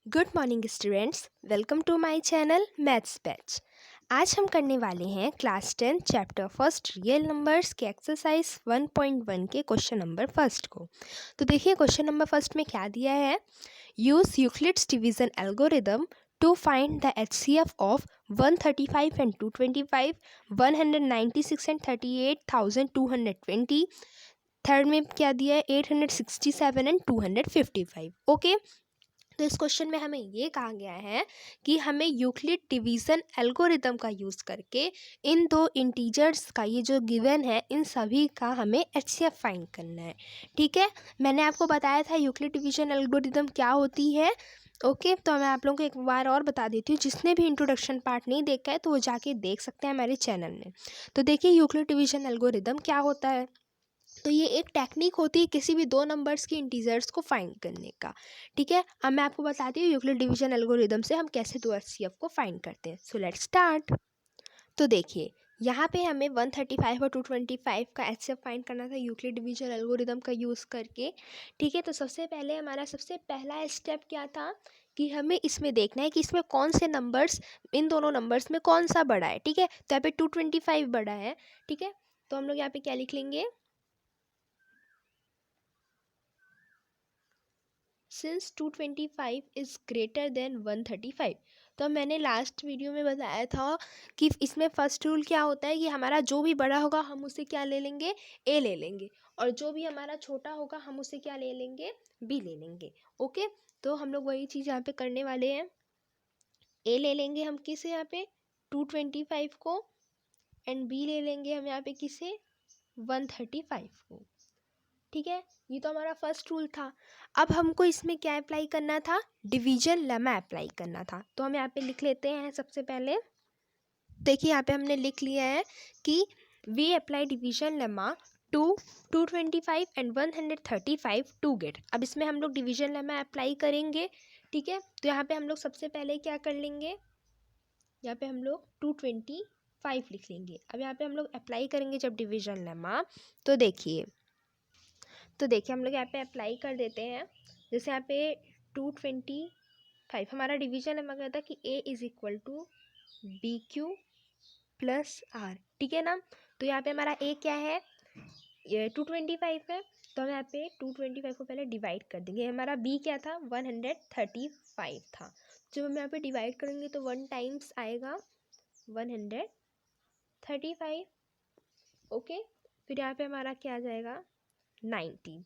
Good morning students, welcome to my channel maths batch. आज हम करने वाले हैं class 10 chapter first real numbers के एक्सरसाइज 1.1 के क्वेश्चन नंबर फर्स्ट को। तो देखिए क्वेश्चन नंबर फर्स्ट में क्या दिया है। Use Euclid's division algorithm to find the HCF of 135 and 225, 196 and 38,220। Third में क्या दिया है, 867 एंड 255। ओके, तो इस क्वेश्चन में हमें ये कहा गया है कि हमें यूक्लिड डिवीज़न एल्गोरिदम का यूज़ करके इन दो इंटीजर्स का ये जो गिवन है इन सभी का हमें एचसीएफ फाइंड करना है। ठीक है, मैंने आपको बताया था यूक्लिड डिवीज़न एल्गोरिदम क्या होती है। ओके, तो मैं आप लोगों को एक बार और बता देती हूँ, जिसने भी इंट्रोडक्शन पार्ट नहीं देखा है तो वो जाके देख सकते हैं हमारे चैनल में। तो देखिए यूक्लिड डिवीज़न एल्गोरिदम क्या होता है। तो ये एक टेक्निक होती है किसी भी दो नंबर्स की इंटीजर्स को फाइंड करने का। ठीक है, अब मैं आपको बताती हूँ यूक्लिड डिवीजन एल्गोरिदम से हम कैसे दो एचसीएफ को फाइंड करते हैं। So let's start. तो देखिए यहाँ पे हमें 135 और 225 का एचसीएफ फाइंड करना था यूक्लिड डिवीजन एल्गोरिदम का यूज़ करके। ठीक है, तो सबसे पहले हमारा सबसे पहला स्टेप क्या था कि हमें इसमें देखना है कि इसमें कौन से नंबर्स, इन दोनों नंबर्स में कौन सा बड़ा है। ठीक है, तो यहाँ पे 225 बड़ा है। ठीक है, तो हम लोग यहाँ पे क्या लिख लेंगे, सिंस 225 इज़ ग्रेटर देन 135। तो मैंने लास्ट वीडियो में बताया था कि इसमें फर्स्ट रूल क्या होता है कि हमारा जो भी बड़ा होगा हम उसे क्या ले लेंगे, ए ले लेंगे, और जो भी हमारा छोटा होगा हम उसे क्या ले लेंगे, बी ले लेंगे। ओके, तो हम लोग वही चीज़ यहाँ पे करने वाले हैं। ए ले लेंगे हम किसे, यहाँ पे 225 को, एंड बी ले लेंगे हम यहाँ पे किसे, 135 को। ठीक है, ये तो हमारा फर्स्ट रूल था। अब हमको इसमें क्या अप्लाई करना था, डिवीजन लेमा अप्लाई करना था। तो हम यहाँ पे लिख लेते हैं सबसे पहले। देखिए यहाँ पे हमने लिख लिया है कि we apply division lemma to 225 and 135 to get. अब इसमें हम लोग डिवीजन लेमा अप्लाई करेंगे। ठीक है, तो यहाँ पे हम लोग सबसे पहले क्या कर लेंगे, यहाँ पे हम लोग 225 लिख लेंगे। अब यहाँ पे हम लोग अप्लाई करेंगे जब डिवीजन लेमा, तो देखिए हम लोग यहाँ पे अप्लाई कर देते हैं। जैसे यहाँ पे 225 हमारा डिवीजन है, मगर था कि A is equal to B Q plus R. ठीक है ना, तो यहाँ पे हमारा ए क्या है, ये 225 है, तो हम यहाँ पे 225 को पहले डिवाइड कर देंगे। हमारा बी क्या था, 135 था। जब हम यहाँ पे डिवाइड करेंगे तो 1 टाइम्स आएगा 135। ओके, फिर यहाँ पे हमारा क्या आ जाएगा, 90।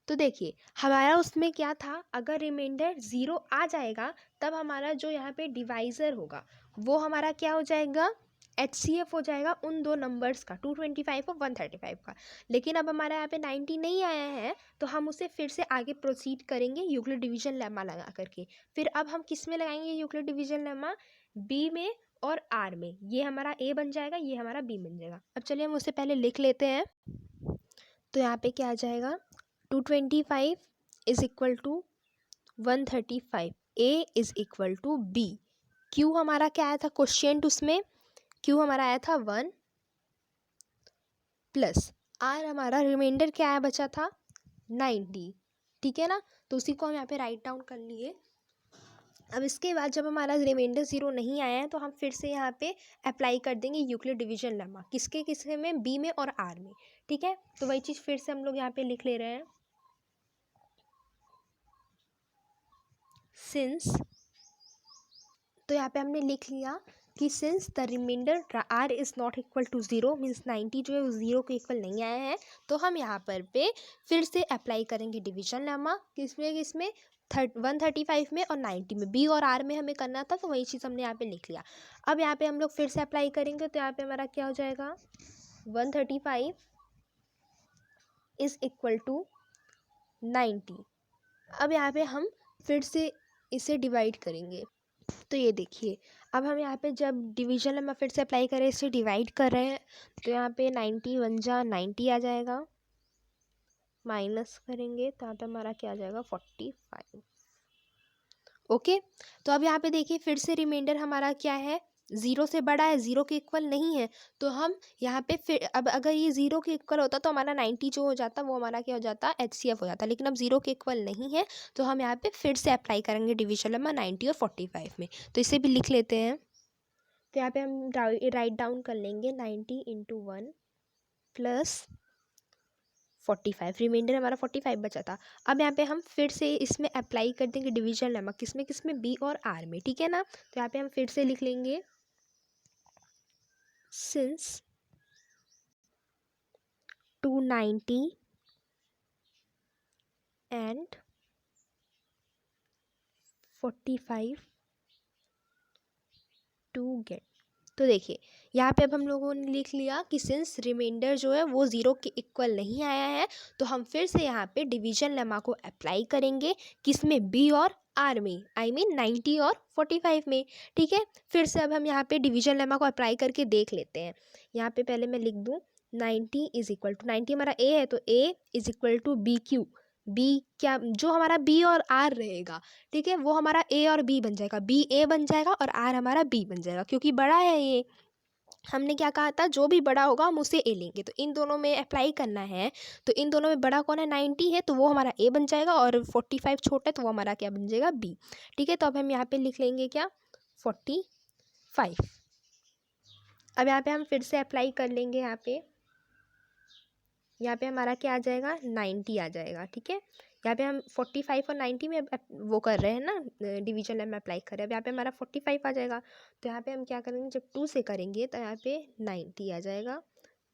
तो देखिए हमारा उसमें क्या था, अगर रिमाइंडर 0 आ जाएगा तब हमारा जो यहाँ पे डिवाइज़र होगा वो हमारा क्या हो जाएगा, एचसीएफ हो जाएगा उन दो नंबर्स का, 225 और 135 का। लेकिन अब हमारा यहाँ पे 90 नहीं आया है, तो हम उसे फिर से आगे प्रोसीड करेंगे यूक्लिड डिवीजन लेमा लगा करके। फिर अब हम किस में लगाएंगे यूक्लिड डिवीजन लेमा, बी में और आर में। ये हमारा ए बन जाएगा, ये हमारा बी बन जाएगा। अब चलिए हम उसे पहले लिख लेते हैं। तो यहाँ पे क्या आ जाएगा, 225 is equal to 135, A is equal to B. Q हमारा क्या आया था क्वेश्चन उसमें, क्यू हमारा आया था 1 प्लस आर हमारा रिमाइंडर क्या आया बचा था 90। ठीक है ना, तो उसी को हम यहाँ पे राइट डाउन कर लिए। अब इसके बाद जब हमारा रिमाइंडर 0 नहीं आया है तो हम फिर से यहाँ पे अप्लाई कर देंगे यूक्लिड डिवीजन लेमा, किसके किसके में, बी में और आर में। ठीक है, तो वही चीज़ फिर से हम लोग यहाँ पे लिख ले रहे हैं। सिंस, तो यहाँ पे हमने लिख लिया कि since the remainder R is not equal to 0, means 90 जो है वो 0 के इक्वल नहीं आया है, तो हम यहाँ पर पे फिर से अप्लाई करेंगे डिवीजन लेमा, किसमें 135 में और 90 में, बी और आर में हमें करना था, तो वही चीज़ हमने यहाँ पे लिख लिया। अब यहाँ पे हम लोग फिर से अप्लाई करेंगे, तो यहाँ पे हमारा क्या हो जाएगा, 135 इज़ इक्वल टू 90। अब यहाँ पे हम फिर से इसे डिवाइड करेंगे। तो ये देखिए अब हम यहाँ पे जब डिवीजन में फिर से अप्लाई करें, इसे डिवाइड कर रहे हैं, तो यहाँ पे 90 वन जा 90 आ जाएगा, माइनस करेंगे तो यहाँ पे हमारा क्या आ जाएगा 45। ओके, तो अब यहाँ पे देखिए फिर से रिमाइंडर हमारा क्या है ज़ीरो से बड़ा है, ज़ीरो के इक्वल नहीं है, तो हम यहाँ पे फिर अब अगर ये ज़ीरो के इक्वल होता तो हमारा 90 जो हो जाता वो हमारा क्या हो जाता, HCF हो जाता। लेकिन अब ज़ीरो के इक्वल नहीं है तो हम यहाँ पे फिर से अप्लाई करेंगे डिविजन लेमा 90 और 45 में। तो इसे भी लिख लेते हैं। तो यहाँ पे हम राइट डाउन कर लेंगे 90 इंटू 1 प्लस 45, रिमाइंडर हमारा 45 बचा था। अब यहाँ पे हम फिर से इसमें अप्लाई कर देंगे डिवीजन लेमा, किसमें किसमें, बी और आर में, ठीक है ना। तो यहाँ पे हम फिर से लिख लेंगे सिंस 290 एंड 45 टू गेट। तो देखिए यहाँ पे अब हम लोगों ने लिख लिया कि सिंस रिमाइंडर जो है वो ज़ीरो के इक्वल नहीं आया है, तो हम फिर से यहाँ पे डिवीजन लेमा को अप्लाई करेंगे, किसमें, बी और आर में, आई मीन 90 और 45 में, ठीक है। फिर से अब हम यहाँ पे डिवीजन लेमा को अप्लाई करके देख लेते हैं। यहाँ पे पहले मैं लिख दूँ 90 इज इक्वल टू, 90 हमारा ए है तो A is equal to B Q, B क्या जो हमारा बी और आर रहेगा, ठीक है, वो हमारा ए और बी बन जाएगा, बी ए बन जाएगा और आर हमारा बी बन जाएगा, क्योंकि बड़ा है ये। हमने क्या कहा था, जो भी बड़ा होगा हम उसे ए लेंगे, तो इन दोनों में अप्लाई करना है। तो इन दोनों में बड़ा कौन है, 90 है, तो वो हमारा ए बन जाएगा, और 45 छोटा है तो वो हमारा क्या बन जाएगा, बी, ठीक है। तो अब हम यहाँ पे लिख लेंगे क्या, 45। अब यहाँ पे हम फिर से अप्लाई कर लेंगे, यहाँ पे हमारा क्या आ जाएगा, 90 आ जाएगा, ठीक है। यहाँ पे हम 45 और 90 में वो कर रहे हैं ना, डिवीजन में अप्लाई कर रहे हैं। अब यहाँ पे हमारा 45 आ जाएगा, तो यहाँ पे हम क्या करेंगे, जब 2 से करेंगे तो यहाँ पे 90 आ जाएगा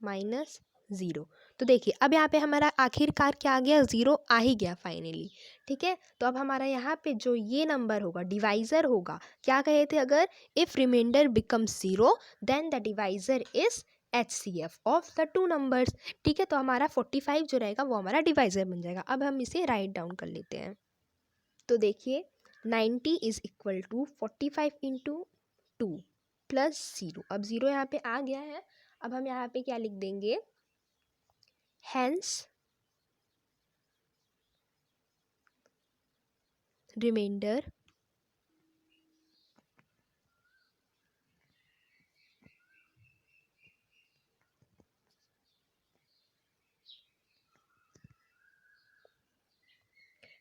माइनस 0। तो देखिए अब यहाँ पे हमारा आखिरकार क्या आ गया, 0 आ ही गया फाइनली, ठीक है। तो अब हमारा यहाँ पे जो ये नंबर होगा डिवाइज़र होगा, क्या कहे थे, अगर if remainder becomes 0 then the divisor is HCF of the two numbers, ठीक है। तो हमारा 45 जो रहेगा वो हमारा डिवाइज़र बन जाएगा। अब हम इसे राइट डाउन कर लेते हैं। तो देखिए 90 is equal to 45 into 2 plus 0। अब 0 यहाँ पे आ गया है। अब हम यहाँ पे क्या लिख देंगे, हैंस रिमाइंडर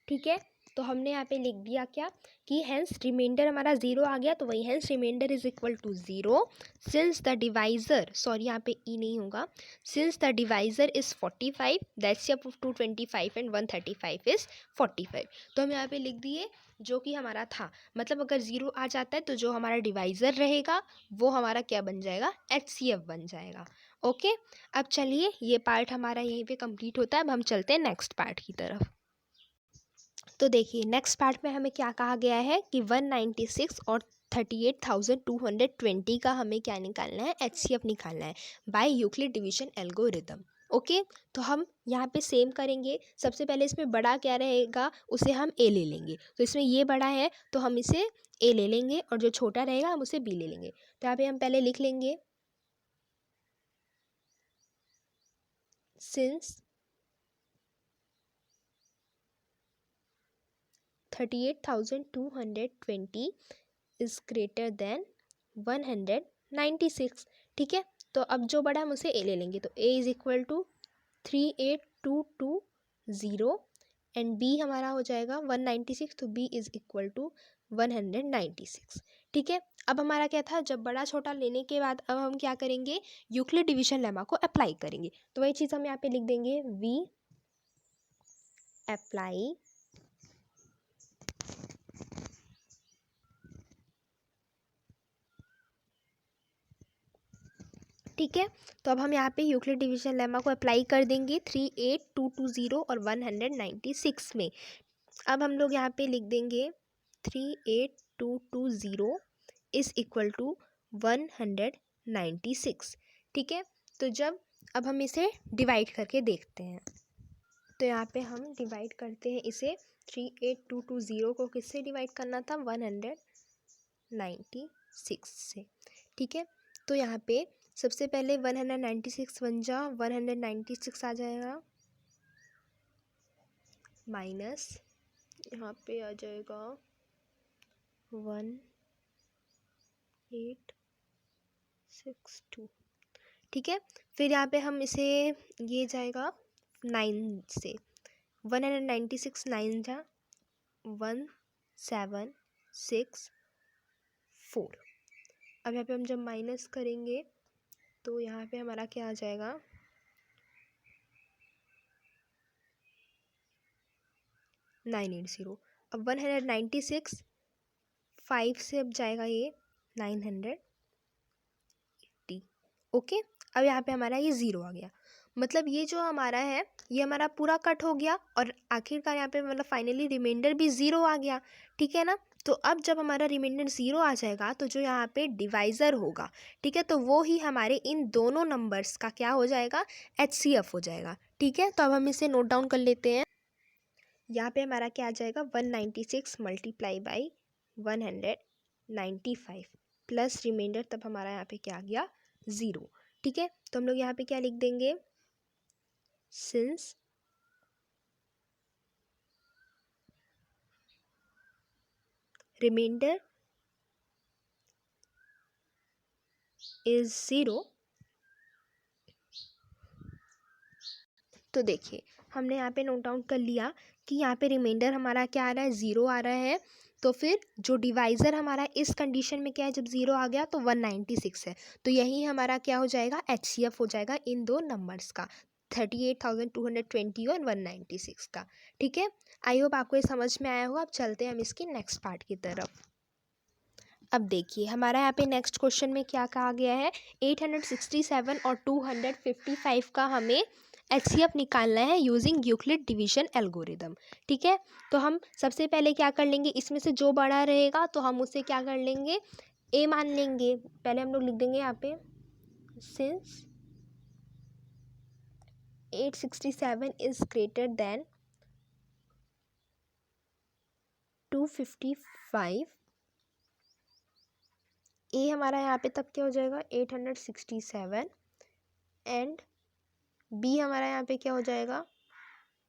ठीक है। तो हमने यहाँ पे लिख दिया क्या, कि हैंस रिमाइंडर हमारा 0 आ गया, तो वही hence remainder is equal to 0 since the divisor, sorry यहाँ पे ई नहीं होगा, since the divisor is 45 that's of 225 and 135 is 45। तो हम यहाँ पे लिख दिए जो कि हमारा था, मतलब अगर 0 आ जाता है तो जो हमारा डिवाइज़र रहेगा वो हमारा क्या बन जाएगा, HCF बन जाएगा। ओके, अब चलिए ये पार्ट हमारा यहीं पे कंप्लीट होता है। अब हम चलते हैं नेक्स्ट पार्ट की तरफ। तो देखिए नेक्स्ट पार्ट में हमें क्या कहा गया है कि 196 और 38,220 का हमें क्या निकालना है, HCF निकालना है by Euclid division algorithm. Okay, तो हम यहाँ पे सेम करेंगे। सबसे पहले इसमें बड़ा क्या रहेगा, उसे हम ए ले लेंगे। तो इसमें ये बड़ा है तो हम इसे ए ले लेंगे, और जो छोटा रहेगा हम उसे बी ले लेंगे। तो यहाँ पे हम पहले लिख लेंगे सिंस 38,220 इज़ ग्रेटर देन 196, ठीक है। तो अब जो बड़ा हम उसे ए ले लेंगे, तो A is equal to 38,220 and B हमारा हो जाएगा 196, तो बी इज़ इक्वल टू 196, ठीक है। अब हमारा क्या था, जब बड़ा छोटा लेने के बाद अब हम क्या करेंगे, यूक्लिड डिवीजन लेमा को अप्लाई करेंगे। तो वही चीज़ हम यहाँ पे लिख देंगे, वी अप्लाई ठीक है। तो अब हम यहाँ पे यूक्लिड डिवीजन लेमा को अप्लाई कर देंगे 38,220 और 196 में। अब हम लोग यहाँ पे लिख देंगे 38,220 इज़ इक्वल टू 196, ठीक है। तो जब अब हम इसे डिवाइड करके देखते हैं, तो यहाँ पे हम डिवाइड करते हैं इसे, 38,220 को किससे डिवाइड करना था, 196 से, ठीक है। तो यहाँ पे सबसे पहले 196 बन जा, 196 आ जाएगा, माइनस यहाँ पे आ जाएगा 181 6 2, ठीक है। फिर यहाँ पे हम इसे, ये जाएगा 9 से, 196 9 जा 1764। अब यहाँ पे हम जब माइनस करेंगे तो यहाँ पे हमारा क्या आ जाएगा, 980। अब 196 5 से अब जाएगा ये 980। ओके, अब यहाँ पे हमारा ये ज़ीरो आ गया। मतलब ये जो हमारा है ये हमारा पूरा कट हो गया और आखिरकार यहाँ पे मतलब फाइनली रिमाइंडर भी ज़ीरो आ गया, ठीक है ना। तो अब जब हमारा रिमाइंडर ज़ीरो आ जाएगा तो जो यहाँ पे डिवाइज़र होगा, ठीक है, तो वो ही हमारे इन दोनों नंबर्स का क्या हो जाएगा, HCF हो जाएगा, ठीक है। तो अब हम इसे नोट डाउन कर लेते हैं। यहाँ पे हमारा क्या आ जाएगा, 196 मल्टीप्लाई बाई 195 प्लस रिमाइंडर, तब हमारा यहाँ पे क्या आ गया, ज़ीरो, ठीक है। तो हम लोग यहाँ पे क्या लिख देंगे, सिंस रिमाइंडर इज ज़ीरो। तो देखिए हमने यहाँ पे नोट डाउन कर लिया कि यहाँ पे रिमाइंडर हमारा क्या आ रहा है, ज़ीरो आ रहा है। तो फिर जो डिवाइज़र हमारा इस कंडीशन में क्या है, जब ज़ीरो आ गया तो 196 है, तो यही हमारा क्या हो जाएगा, HCF हो जाएगा इन दो नंबर्स का, 38,220 और 196 का, ठीक है। आई होप आपको ये समझ में आया होगा। अब चलते हैं हम इसकी नेक्स्ट पार्ट की तरफ। अब देखिए हमारा यहाँ पे नेक्स्ट क्वेश्चन में क्या कहा गया है, 867 और 255 का हमें HCF निकालना है यूजिंग यूक्लिड डिवीजन एल्गोरिदम, ठीक है। तो हम सबसे पहले क्या कर लेंगे, इसमें से जो बड़ा रहेगा तो हम उसे क्या कर लेंगे, A मान लेंगे। पहले हम लोग लिख देंगे यहाँ पे, सिंस 867 इज ग्रेटर देन 255, ए हमारा यहाँ पे तब क्या हो जाएगा, 867 एंड बी हमारा यहाँ पे क्या हो जाएगा,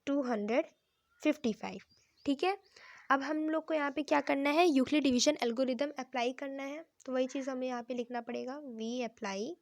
255, ठीक है। अब हम लोग को यहाँ पे क्या करना है, यूक्लिड डिवीजन एल्गोरिदम अप्लाई करना है, तो वही चीज़ हमें यहाँ पे लिखना पड़ेगा, वी अप्लाई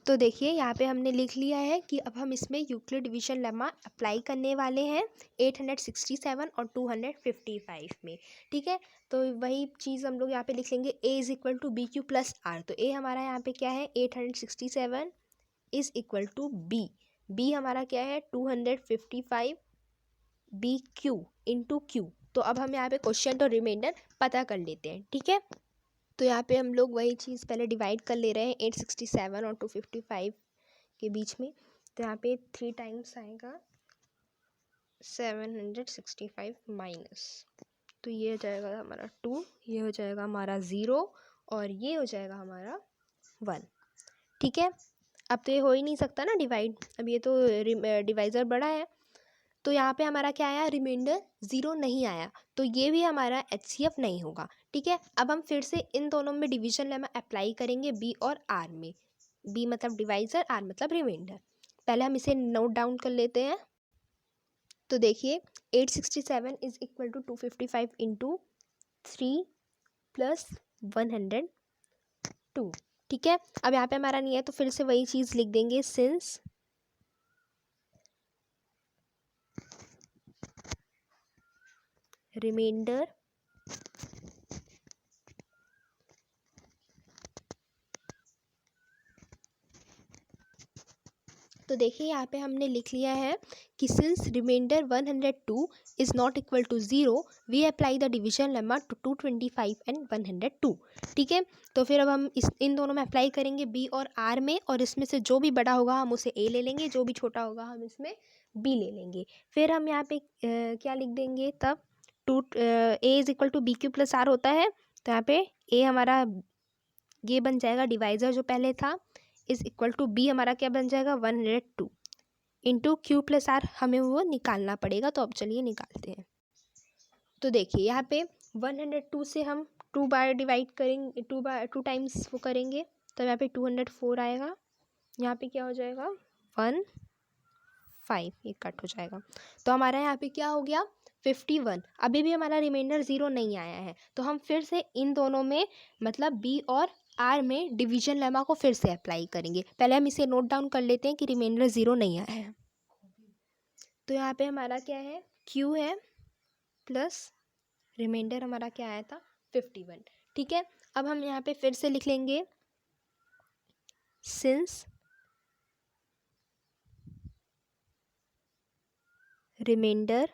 तो देखिए यहाँ पे हमने लिख लिया है कि अब हम इसमें यूक्लिड डिवीजन लेमा अप्लाई करने वाले हैं 867 और 255 में, ठीक है। तो वही चीज़ हम लोग यहाँ पे लिख लेंगे, A is equal to B Q plus R. तो A हमारा यहाँ पे क्या है, 867 इज़ इक्वल टू बी हमारा क्या है, 255 बी क्यू इंटू क्यू। तो अब हम यहाँ पे क्वेश्चन और रिमाइंडर पता कर लेते हैं, ठीक है। तो यहाँ पे हम लोग वही चीज़ पहले डिवाइड कर ले रहे हैं 867 और 255 के बीच में। तो यहाँ पे 3 टाइम्स आएगा 765 माइनस, तो ये हो जाएगा हमारा 2, ये हो जाएगा हमारा 0 और ये हो जाएगा हमारा 1, ठीक है। अब तो ये हो ही नहीं सकता ना डिवाइड, अब ये तो डिवाइज़र बड़ा है। तो यहाँ पे हमारा क्या आया, रिमाइंडर 0 नहीं आया, तो ये भी हमारा HCF नहीं होगा, ठीक है। अब हम फिर से इन दोनों में डिवीजन लेमा अप्लाई करेंगे B और R में, B मतलब डिवाइज़र, R मतलब रिमाइंडर। पहले हम इसे नोट डाउन कर लेते हैं। तो देखिए 867 is equal to 255 into 3 plus 102, ठीक है। अब यहाँ पे हमारा नहीं है तो फिर से वही चीज़ लिख देंगे, सिंस रिमाइंडर तो देखिए यहाँ पे हमने लिख लिया है कि since remainder 102 is not equal to 0 we apply the division lemma to 225 and 102, ठीक है। तो फिर अब हम इन दोनों में अप्लाई करेंगे B और R में, और इसमें से जो भी बड़ा होगा हम उसे A ले लेंगे, जो भी छोटा होगा हम इसमें B ले लेंगे। फिर हम यहाँ पे क्या लिख देंगे, तब A is equal to B Q plus R होता है, तो यहाँ पे A हमारा ये बन जाएगा डिवाइज़र जो पहले था, इज़ इक्वल टू बी हमारा क्या बन जाएगा, 102 इंटू क्यू प्लस आर, हमें वो निकालना पड़ेगा। तो अब चलिए निकालते हैं। तो देखिए यहाँ पे 102 से हम 2 बार डिवाइड करेंगे, 2 टाइम्स वो करेंगे, तो यहाँ पे 204 आएगा। यहाँ पे क्या हो जाएगा, 1 5 ये कट हो जाएगा। तो हमारा यहाँ पे क्या हो गया 51। अभी भी हमारा रिमाइंडर 0 नहीं आया है, तो हम फिर से इन दोनों में मतलब बी और आर में डिवीजन लेमा को फिर से अप्लाई करेंगे। पहले हम इसे नोट डाउन कर लेते हैं कि रिमाइंडर 0 नहीं आया है। तो यहाँ पे हमारा क्या है क्यू है प्लस रिमाइंडर हमारा क्या आया था 51। ठीक है, अब हम यहाँ पे फिर से लिख लेंगे सिंस रिमाइंडर।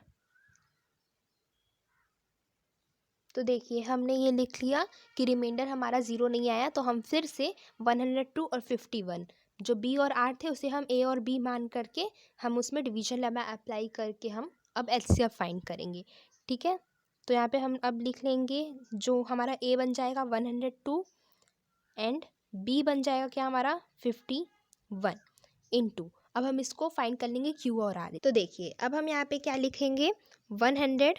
तो देखिए हमने ये लिख लिया कि रिमाइंडर हमारा 0 नहीं आया, तो हम फिर से 102 और 51 जो बी और आर थे उसे हम ए और बी मान करके हम उसमें डिवीजन लेमा अप्लाई करके हम अब एचसीएफ फाइंड करेंगे। ठीक है, तो यहाँ पे हम अब लिख लेंगे जो हमारा ए बन जाएगा 102 एंड बी बन जाएगा क्या हमारा 51 इनटू। अब हम इसको फाइंड कर लेंगे क्यू और आर। तो देखिए अब हम यहाँ पे क्या लिखेंगे 102।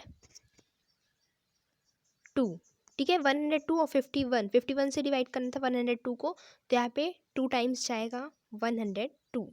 ठीक है, 102 और 51 से डिवाइड करना था 102 को, तो यहाँ पे 2 टाइम्स जाएगा 102।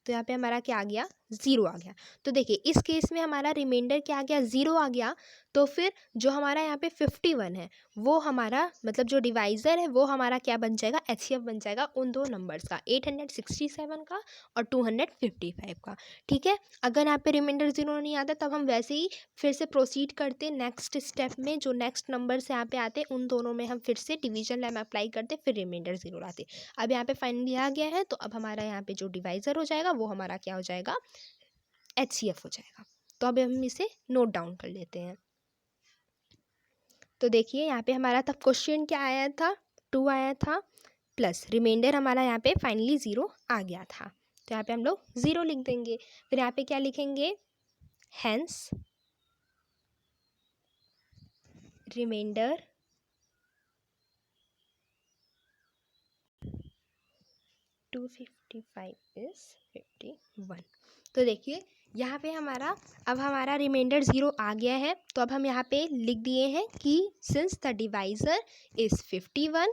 तो यहाँ पे हमारा क्या आ गया 0 आ गया। तो देखिए इस केस में हमारा रिमाइंडर क्या आ गया 0 आ गया। तो फिर जो हमारा यहाँ पे 51 है वो हमारा मतलब जो डिवाइज़र है वो हमारा क्या बन जाएगा एचसीएफ बन जाएगा उन दो नंबर्स का 867 का और 255 का। ठीक है, अगर यहाँ पे रिमाइंडर 0 नहीं आता तब हम वैसे ही फिर से प्रोसीड करते नेक्स्ट स्टेप में, जो नेक्स्ट नंबर्स यहाँ पे आते उन दोनों में हम फिर से डिवीजन लेमा अप्लाई करते फिर रिमाइंडर 0 लाते। अब यहाँ पे फाइनली आ गया है, तो अब हमारा यहाँ पे जो डिवाइज़र हो जाएगा वो हमारा क्या हो जाएगा एचसीएफ हो जाएगा। तो अब हम इसे नोट डाउन कर लेते हैं। तो देखिए यहाँ पे हमारा तब क्वेश्चन क्या आया था 2 आया था प्लस रिमाइंडर हमारा यहाँ पे फाइनली 0 आ गया था, तो यहाँ पे हम लोग 0 लिख देंगे। फिर यहाँ पे क्या लिखेंगे हेंस रिमाइंडर 255 इज 51। तो देखिए यहाँ पे हमारा अब हमारा रिमाइंडर 0 आ गया है, तो अब हम यहाँ पे लिख दिए हैं कि since the divisor is 51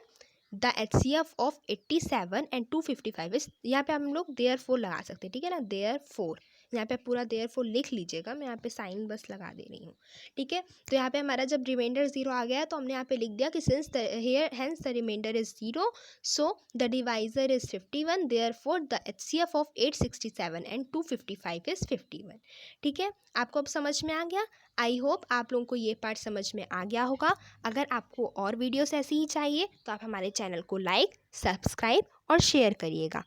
the HCF of 87 and 255 is, यहाँ पे हम लोग देयरफॉर लगा सकते हैं। ठीक है ना, देयरफॉर यहाँ पे पूरा देयरफॉर लिख लीजिएगा, मैं यहाँ पे साइन बस लगा दे रही हूँ। ठीक है, तो यहाँ पे हमारा जब रिमाइंडर 0 आ गया है तो हमने यहाँ पे लिख दिया कि since the here hence the remainder is 0 so the divisor is 51 therefore the HCF of 867 and 255 is 51। ठीक है, आपको अब समझ में आ गया। आई होप आप लोगों को ये पार्ट समझ में आ गया होगा। अगर आपको और वीडियोस ऐसी ही चाहिए तो आप हमारे चैनल को लाइक, सब्सक्राइब और शेयर करिएगा।